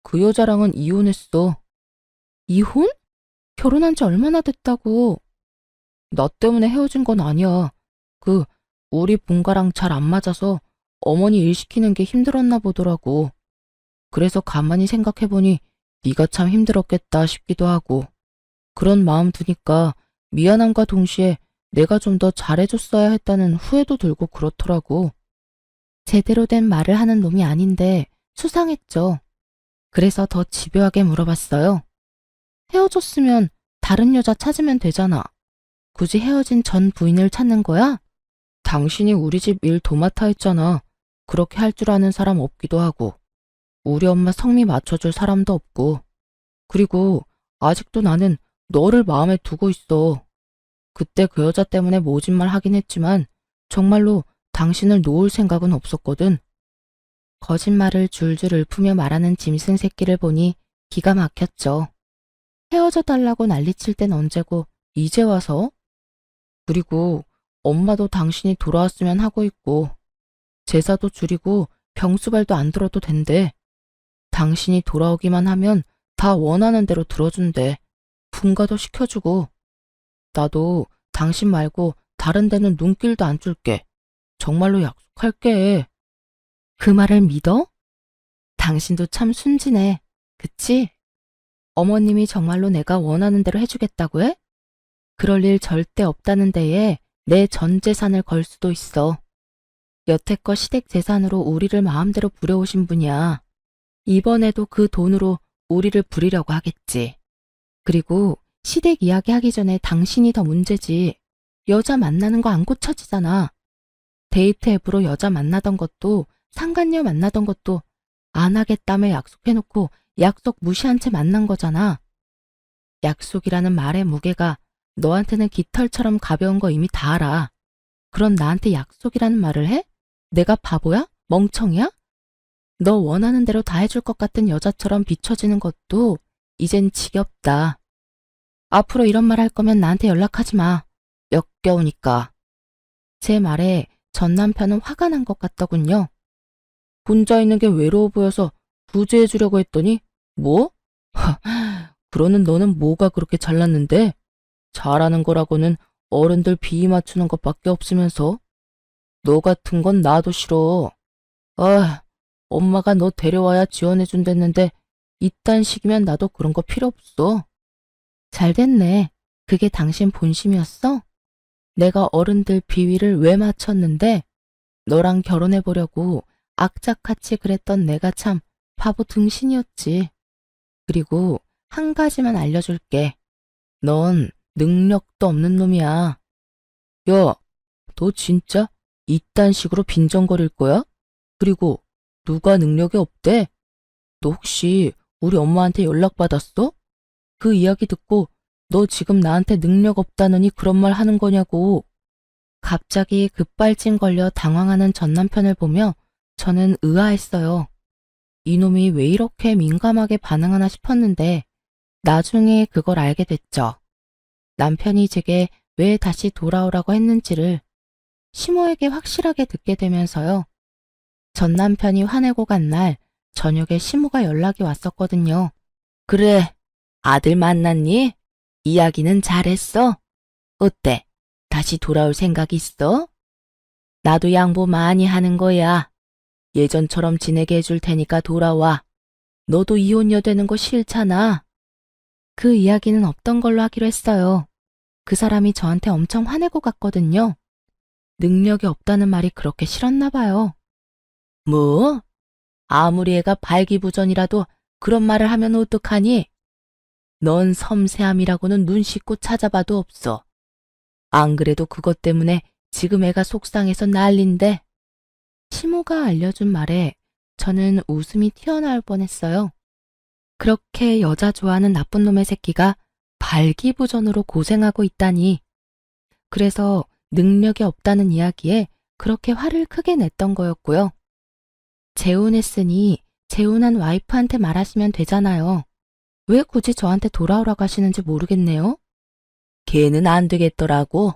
그 여자랑은 이혼했어. 이혼? 결혼한 지 얼마나 됐다고? 나 때문에 헤어진 건 아니야. 우리 본가랑 잘 안 맞아서 어머니 일 시키는 게 힘들었나 보더라고. 그래서 가만히 생각해보니 네가 참 힘들었겠다 싶기도 하고. 그런 마음 드니까 미안함과 동시에 내가 좀 더 잘해줬어야 했다는 후회도 들고 그렇더라고. 제대로 된 말을 하는 놈이 아닌데 수상했죠. 그래서 더 집요하게 물어봤어요. 헤어졌으면 다른 여자 찾으면 되잖아. 굳이 헤어진 전 부인을 찾는 거야? 당신이 우리 집 일 도맡아 했잖아. 그렇게 할 줄 아는 사람 없기도 하고. 우리 엄마 성미 맞춰줄 사람도 없고. 그리고 아직도 나는 너를 마음에 두고 있어. 그때 그 여자 때문에 모진 말 하긴 했지만 정말로 당신을 놓을 생각은 없었거든. 거짓말을 줄줄 읊으며 말하는 짐승 새끼를 보니 기가 막혔죠. 헤어져 달라고 난리칠 땐 언제고 이제 와서? 그리고 엄마도 당신이 돌아왔으면 하고 있고 제사도 줄이고 병수발도 안 들어도 된대. 당신이 돌아오기만 하면 다 원하는 대로 들어준대. 분가도 시켜주고. 나도 당신 말고 다른 데는 눈길도 안 줄게. 정말로 약속할게. 그 말을 믿어? 당신도 참 순진해. 그치? 어머님이 정말로 내가 원하는 대로 해주겠다고 해? 그럴 일 절대 없다는 데에 내 전 재산을 걸 수도 있어. 여태껏 시댁 재산으로 우리를 마음대로 부려오신 분이야. 이번에도 그 돈으로 우리를 부리려고 하겠지. 그리고 시댁 이야기 하기 전에 당신이 더 문제지. 여자 만나는 거 안 고쳐지잖아. 데이트 앱으로 여자 만나던 것도 상간녀 만나던 것도 안 하겠다며 약속해놓고 약속 무시한 채 만난 거잖아. 약속이라는 말의 무게가 너한테는 깃털처럼 가벼운 거 이미 다 알아. 그럼 나한테 약속이라는 말을 해? 내가 바보야? 멍청이야? 너 원하는 대로 다 해줄 것 같은 여자처럼 비춰지는 것도 이젠 지겹다. 앞으로 이런 말 할 거면 나한테 연락하지 마. 역겨우니까. 제 말에 전 남편은 화가 난 것 같더군요. 혼자 있는 게 외로워 보여서 구제해 주려고 했더니 뭐? 그러는 너는 뭐가 그렇게 잘났는데? 잘하는 거라고는 어른들 비위 맞추는 것밖에 없으면서. 너 같은 건 나도 싫어. 엄마가 너 데려와야 지원해 준댔는데 이딴 식이면 나도 그런 거 필요 없어. 잘 됐네. 그게 당신 본심이었어? 내가 어른들 비위를 왜 맞췄는데 너랑 결혼해 보려고 악착같이 그랬던 내가 참 바보 등신이었지. 그리고 한 가지만 알려줄게. 넌 능력도 없는 놈이야. 야, 너 진짜 이딴 식으로 빈정거릴 거야? 그리고 누가 능력이 없대? 너 혹시 우리 엄마한테 연락받았어? 그 이야기 듣고 너 지금 나한테 능력 없다느니 그런 말 하는 거냐고. 갑자기 급발진 걸려 당황하는 전 남편을 보며 저는 의아했어요. 이놈이 왜 이렇게 민감하게 반응하나 싶었는데 나중에 그걸 알게 됐죠. 남편이 제게 왜 다시 돌아오라고 했는지를 시모에게 확실하게 듣게 되면서요. 전 남편이 화내고 간 날 저녁에 시모가 연락이 왔었거든요. 그래, 아들 만났니? 이야기는 잘했어? 어때? 다시 돌아올 생각 있어? 나도 양보 많이 하는 거야. 예전처럼 지내게 해줄 테니까 돌아와. 너도 이혼녀 되는 거 싫잖아. 그 이야기는 없던 걸로 하기로 했어요. 그 사람이 저한테 엄청 화내고 갔거든요. 능력이 없다는 말이 그렇게 싫었나 봐요. 뭐? 아무리 애가 발기부전이라도 그런 말을 하면 어떡하니? 넌 섬세함이라고는 눈 씻고 찾아봐도 없어. 안 그래도 그것 때문에 지금 애가 속상해서 난린데. 시모가 알려준 말에 저는 웃음이 튀어나올 뻔했어요. 그렇게 여자 좋아하는 나쁜 놈의 새끼가 발기부전으로 고생하고 있다니. 그래서 능력이 없다는 이야기에 그렇게 화를 크게 냈던 거였고요. 재혼했으니 재혼한 와이프한테 말하시면 되잖아요. 왜 굳이 저한테 돌아오라고 하시는지 모르겠네요. 걔는 안 되겠더라고.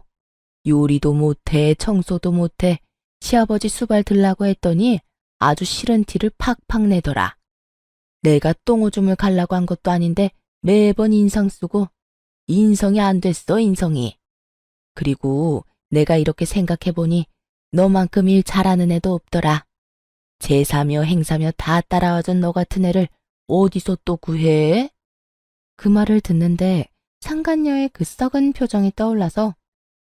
요리도 못해, 청소도 못해, 시아버지 수발 들라고 했더니 아주 싫은 티를 팍팍 내더라. 내가 똥오줌을 갈라고 한 것도 아닌데 매번 인상 쓰고 인성이 안 됐어, 인성이. 그리고 내가 이렇게 생각해보니 너만큼 일 잘하는 애도 없더라. 제사며 행사며 다 따라와준 너 같은 애를 어디서 또 구해? 그 말을 듣는데 상간녀의 그 썩은 표정이 떠올라서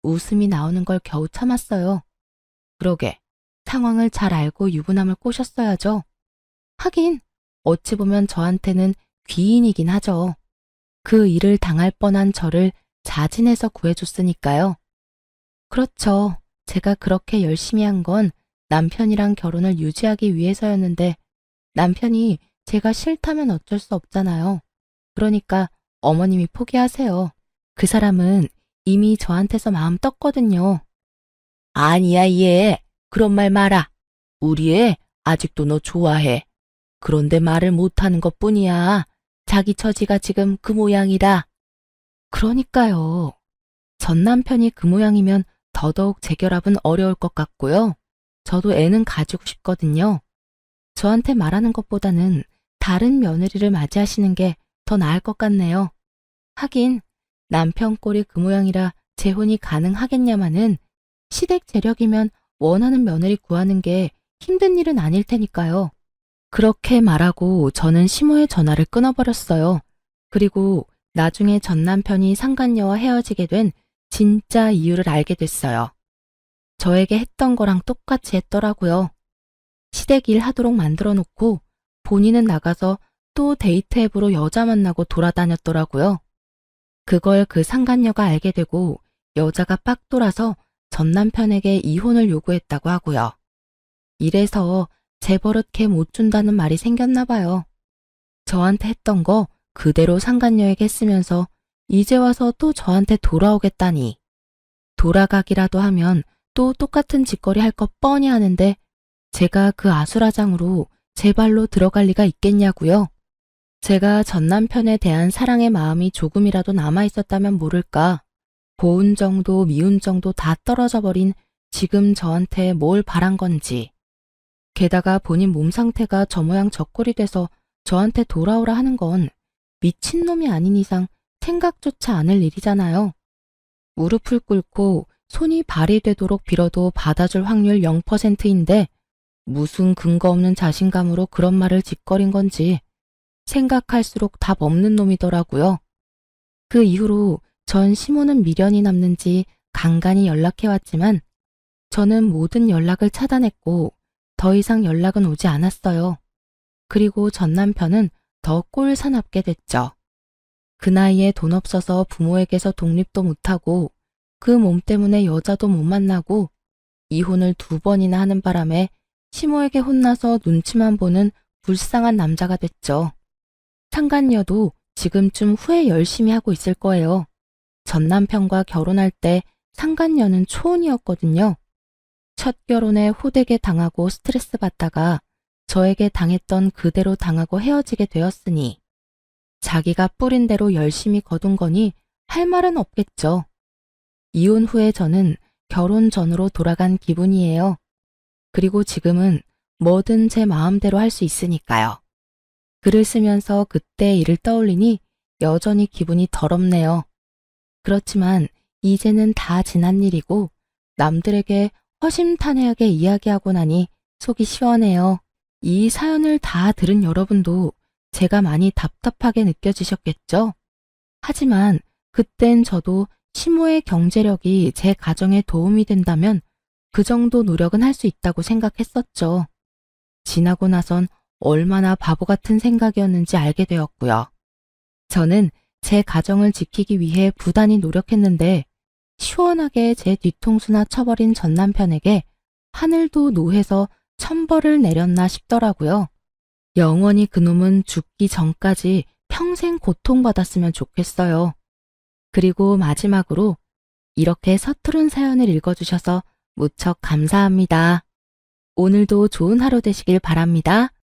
웃음이 나오는 걸 겨우 참았어요. 그러게, 상황을 잘 알고 유부남을 꼬셨어야죠. 하긴 어찌 보면 저한테는 귀인이긴 하죠. 그 일을 당할 뻔한 저를 자진해서 구해줬으니까요. 그렇죠. 제가 그렇게 열심히 한 건 남편이랑 결혼을 유지하기 위해서였는데 남편이 제가 싫다면 어쩔 수 없잖아요. 그러니까 어머님이 포기하세요. 그 사람은 이미 저한테서 마음 떴거든요. 아니야, 얘. 그런 말 마라. 우리 애 아직도 너 좋아해. 그런데 말을 못하는 것뿐이야. 자기 처지가 지금 그 모양이라. 그러니까요. 전 남편이 그 모양이면 더더욱 재결합은 어려울 것 같고요. 저도 애는 가지고 싶거든요. 저한테 말하는 것보다는 다른 며느리를 맞이하시는 게 더 나을 것 같네요. 하긴 남편 꼴이 그 모양이라 재혼이 가능하겠냐마는 시댁 재력이면 원하는 며느리 구하는 게 힘든 일은 아닐 테니까요. 그렇게 말하고 저는 시모의 전화를 끊어버렸어요. 그리고 나중에 전 남편이 상간녀와 헤어지게 된 진짜 이유를 알게 됐어요. 저에게 했던 거랑 똑같이 했더라고요. 시댁 일 하도록 만들어 놓고 본인은 나가서 또 데이트 앱으로 여자 만나고 돌아다녔더라고요. 그걸 그 상간녀가 알게 되고 여자가 빡 돌아서 전 남편에게 이혼을 요구했다고 하고요. 이래서 재버릇 걔 못 준다는 말이 생겼나 봐요. 저한테 했던 거 그대로 상간녀에게 쓰면서 이제 와서 또 저한테 돌아오겠다니. 돌아가기라도 하면 또 똑같은 짓거리 할 것 뻔히 하는데 제가 그 아수라장으로 제 발로 들어갈 리가 있겠냐고요. 제가 전 남편에 대한 사랑의 마음이 조금이라도 남아있었다면 모를까. 고운 정도 미운 정도 다 떨어져 버린 지금 저한테 뭘 바란 건지. 게다가 본인 몸 상태가 저 모양 저 꼴이 돼서 저한테 돌아오라 하는 건 미친놈이 아닌 이상 생각조차 않을 일이잖아요. 무릎을 꿇고 손이 발이 되도록 빌어도 받아줄 확률 0%인데 무슨 근거 없는 자신감으로 그런 말을 짓거린 건지 생각할수록 답 없는 놈이더라고요. 그 이후로 전 시모는 미련이 남는지 간간히 연락해왔지만 저는 모든 연락을 차단했고 더 이상 연락은 오지 않았어요. 그리고 전 남편은 더 꼴사납게 됐죠. 그 나이에 돈 없어서 부모에게서 독립도 못하고 그 몸 때문에 여자도 못 만나고 이혼을 2번이나 하는 바람에 시모에게 혼나서 눈치만 보는 불쌍한 남자가 됐죠. 상간녀도 지금쯤 후회 열심히 하고 있을 거예요. 전 남편과 결혼할 때 상간녀는 초혼이었거든요. 첫 결혼에 호되게 당하고 스트레스 받다가 저에게 당했던 그대로 당하고 헤어지게 되었으니 자기가 뿌린 대로 열심히 거둔 거니 할 말은 없겠죠. 이혼 후에 저는 결혼 전으로 돌아간 기분이에요. 그리고 지금은 뭐든 제 마음대로 할 수 있으니까요. 글을 쓰면서 그때 일을 떠올리니 여전히 기분이 더럽네요. 그렇지만 이제는 다 지난 일이고 남들에게 허심탄회하게 이야기하고 나니 속이 시원해요. 이 사연을 다 들은 여러분도 제가 많이 답답하게 느껴지셨겠죠? 하지만 그땐 저도 시모의 경제력이 제 가정에 도움이 된다면 그 정도 노력은 할 수 있다고 생각했었죠. 지나고 나선 얼마나 바보 같은 생각이었는지 알게 되었고요. 저는 제 가정을 지키기 위해 부단히 노력했는데 시원하게 제 뒤통수나 쳐버린 전 남편에게 하늘도 노해서 천벌을 내렸나 싶더라고요. 영원히 그놈은 죽기 전까지 평생 고통받았으면 좋겠어요. 그리고 마지막으로 이렇게 서투른 사연을 읽어주셔서 무척 감사합니다. 오늘도 좋은 하루 되시길 바랍니다.